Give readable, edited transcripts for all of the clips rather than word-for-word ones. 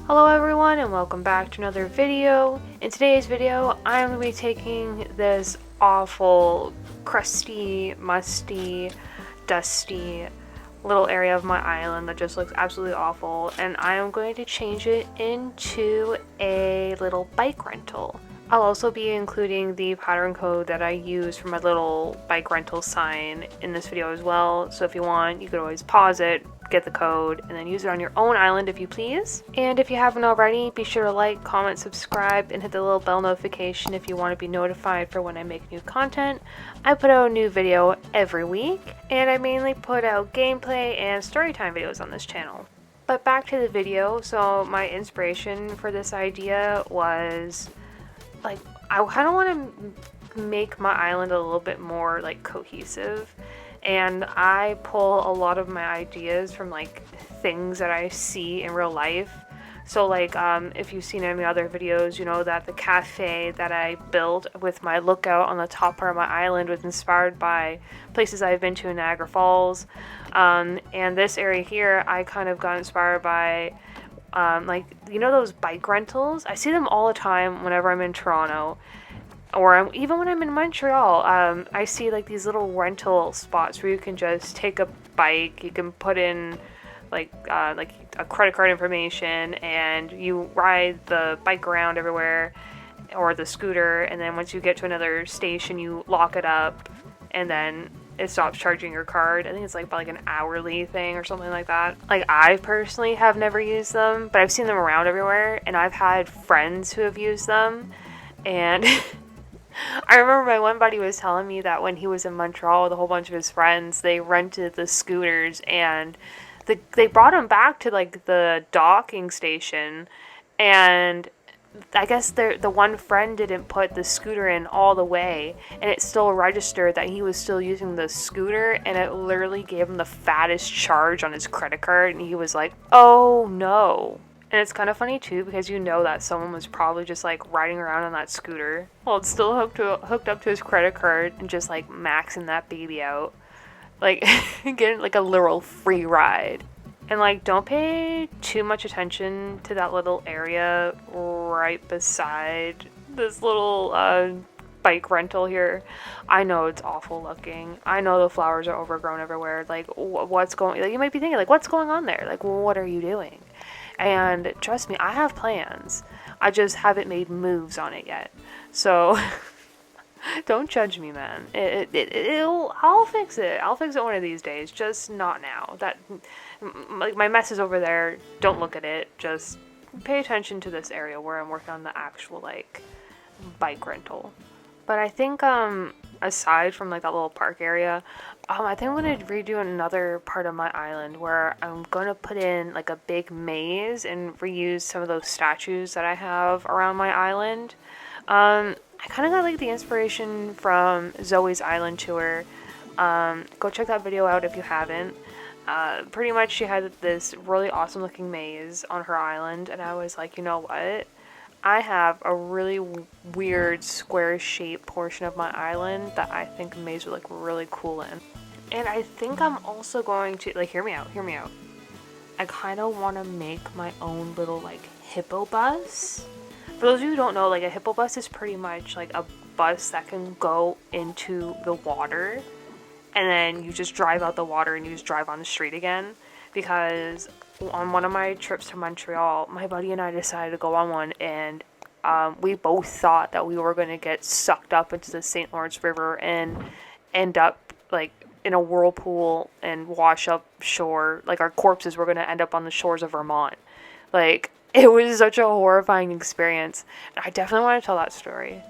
Hello everyone and welcome back to another video. In today's video, I'm going to be taking this awful, crusty, musty, dusty little area of my island that just looks absolutely awful, and I am going to change it into a little bike rental. I'll also be including the pattern code that I use for my little bike rental sign in this video as well, so if you want, you could always pause it, get the code, and then use it on your own island if you please. And if you haven't already, be sure to like, comment, subscribe, and hit the little bell notification if you want to be notified for when I make new content. I put out a new video every week, and I mainly put out gameplay and storytime videos on this channel. But back to the video, so my inspiration for this idea was, like, I kind of want to make my island a little bit more, like, cohesive. And I pull a lot of my ideas from, like, things that I see in real life. So, like, if you've seen any other videos, you know that the cafe that I built with my lookout on the top part of my island was inspired by places I've been to in Niagara Falls. And this area here, I kind of got inspired by, like, you know those bike rentals? I see them all the time whenever I'm in Toronto. Or even when I'm in Montreal, I see like these little rental spots where you can just take a bike, you can put in like a credit card information, and you ride the bike around everywhere, or the scooter, and then once you get to another station, you lock it up, and then it stops charging your card. I think it's like an hourly thing or something like that. Like, I personally have never used them, but I've seen them around everywhere, and I've had friends who have used them, and I remember my one buddy was telling me that when he was in Montreal with a whole bunch of his friends, they rented the scooters, and they brought them back to, like, the docking station, and I guess the one friend didn't put the scooter in all the way, and it still registered that he was still using the scooter, and it literally gave him the fattest charge on his credit card, and he was like, oh no. And it's kind of funny too, because you know that someone was probably just like riding around on that scooter while it's still hooked up to his credit card and just like maxing that baby out, like getting like a literal free ride. And like, don't pay too much attention to that little area right beside this little bike rental here. I know it's awful looking. I know the flowers are overgrown everywhere. Like, what's going? Like, you might be thinking, like, what's going on there? Like, what are you doing? And trust me, I have plans. I just haven't made moves on it yet. So don't judge me, man. I'll fix it. I'll fix it one of these days. Just not now. That, like, my mess is over there. Don't look at it. Just pay attention to this area where I'm working on the actual, like, bike rental. But I think, aside from, like, that little park area, I think I'm going to redo another part of my island where I'm going to put in, like, a big maze and reuse some of those statues that I have around my island. I kind of got, like, the inspiration from Zoe's Island Tour. Go check that video out if you haven't. Pretty much she had this really awesome looking maze on her island, and I was like, you know what? I have a really weird square shaped portion of my island that I think a maze would look really cool in. And I think I'm also going to, like, hear me out. I kind of want to make my own little, like, hippo bus. For those of you who don't know, like, a hippo bus is pretty much like a bus that can go into the water, and then you just drive out the water and you just drive on the street again. Because on one of my trips to Montreal, my buddy and I decided to go on one, and we both thought that we were going to get sucked up into the St. Lawrence River and end up, like, in a whirlpool and wash up shore. Like, our corpses were going to end up on the shores of Vermont. Like, it was such a horrifying experience. I definitely want to tell that story.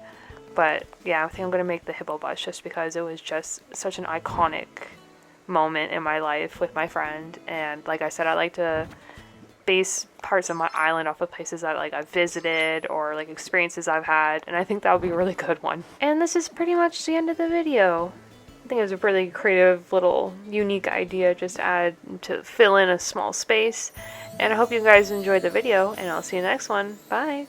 But yeah, I think I'm going to make the hippo bus just because it was just such an iconic moment in my life with my friend. And like I said, I like to base parts of my island off of places that, like, I've visited or, like, experiences I've had, and I think that would be a really good one. And this is pretty much the end of the video. I think it was a really creative little unique idea just to add to fill in a small space, and I hope you guys enjoyed the video, and I'll see you in the next one. Bye!